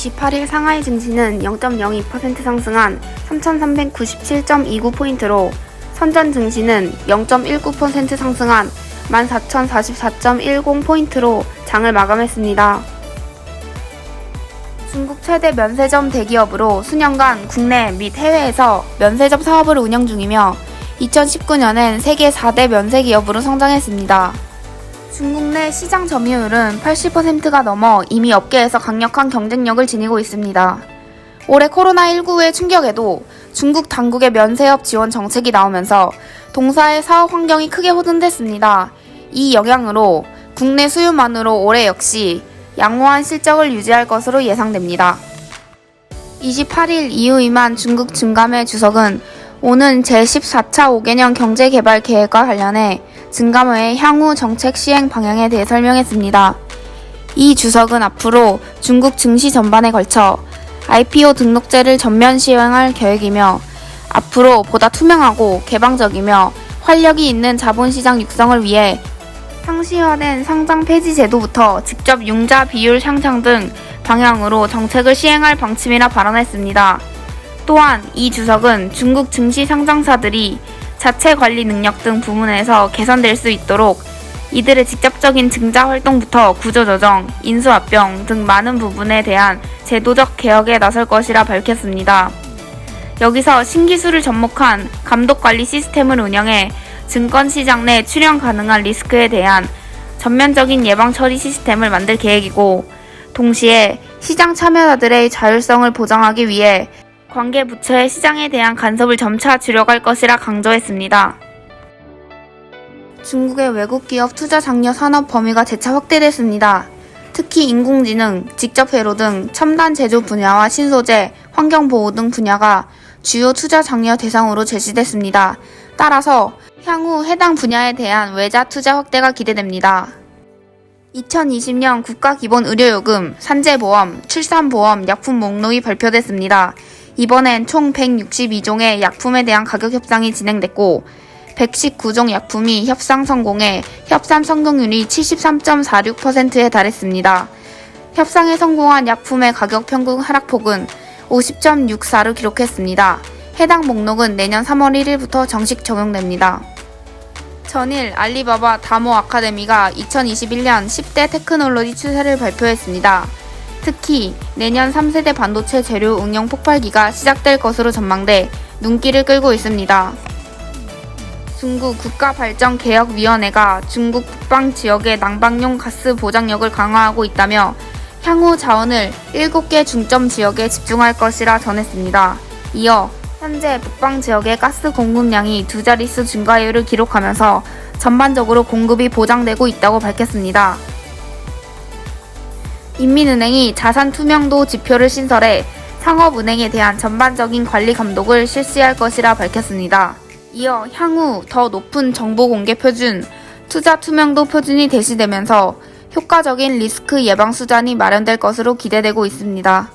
(28일) 상하이 증시는 0.02% 상승한 3,397.29포인트로 선전 증시는 0.19% 상승한 14,044.10포인트로 장을 마감했습니다. 중국 최대 면세점 대기업으로 수년간 국내 및 해외에서 면세점 사업을 운영 중이며 2019년엔 세계 4대 면세기업으로 성장했습니다. 중국 내 시장 점유율은 80%가 넘어 이미 업계에서 강력한 경쟁력을 지니고 있습니다. 올해 코로나19의 충격에도 중국 당국의 면세업 지원 정책이 나오면서 동사의 사업 환경이 크게 호전됐습니다. 이 영향으로 국내 수요만으로 올해 역시 양호한 실적을 유지할 것으로 예상됩니다. 28일 이우이만 중국 증감회 주석은 오는 제14차 5개년 경제개발 계획과 관련해 증감회의 향후 정책 시행 방향에 대해 설명했습니다. 이 주석은 앞으로 중국 증시 전반에 걸쳐 IPO 등록제를 전면 시행할 계획이며 앞으로 보다 투명하고 개방적이며 활력이 있는 자본시장 육성을 위해 상시화된 상장 폐지 제도부터 직접 융자 비율 향상 등 방향으로 정책을 시행할 방침이라 발언했습니다. 또한 이 주석은 중국 증시 상장사들이 자체 관리 능력 등 부문에서 개선될 수 있도록 이들의 직접적인 증자 활동부터 구조조정, 인수합병 등 많은 부분에 대한 제도적 개혁에 나설 것이라 밝혔습니다. 여기서 신기술을 접목한 감독관리 시스템을 운영해 증권시장 내 출현 가능한 리스크에 대한 전면적인 예방 처리 시스템을 만들 계획이고 동시에 시장 참여자들의 자율성을 보장하기 위해 관계 부처의 시장에 대한 간섭을 점차 줄여갈 것이라 강조했습니다. 중국의 외국 기업 투자 장려 산업 범위가 재차 확대됐습니다. 특히 인공지능, 직접 회로 등 첨단 제조 분야와 신소재, 환경보호 등 분야가 주요 투자 장려 대상으로 제시됐습니다. 따라서 향후 해당 분야에 대한 외자 투자 확대가 기대됩니다. 2020년 국가기본의료요금, 산재보험, 출산보험, 약품 목록이 발표됐습니다. 이번엔 총 162종의 약품에 대한 가격 협상이 진행됐고 119종 약품이 협상 성공해 협상 성공률이 73.46%에 달했습니다. 협상에 성공한 약품의 가격 평균 하락폭은 50.64를 기록했습니다. 해당 목록은 내년 3월 1일부터 정식 적용됩니다. 전일 알리바바 다모 아카데미가 2021년 10대 테크놀로지 추세를 발표했습니다. 특히 내년 3세대 반도체 재료 응용 폭발기가 시작될 것으로 전망돼 눈길을 끌고 있습니다. 중국 국가발전개혁위원회가 중국 북방 지역의 난방용 가스 보장력을 강화하고 있다며 향후 자원을 7개 중점 지역에 집중할 것이라 전했습니다. 이어 현재 북방 지역의 가스 공급량이 두 자릿수 증가율을 기록하면서 전반적으로 공급이 보장되고 있다고 밝혔습니다. 인민은행이 자산 투명도 지표를 신설해 상업은행에 대한 전반적인 관리 감독을 실시할 것이라 밝혔습니다. 이어 향후 더 높은 정보 공개 표준, 투자 투명도 표준이 제시되면서 효과적인 리스크 예방 수단이 마련될 것으로 기대되고 있습니다.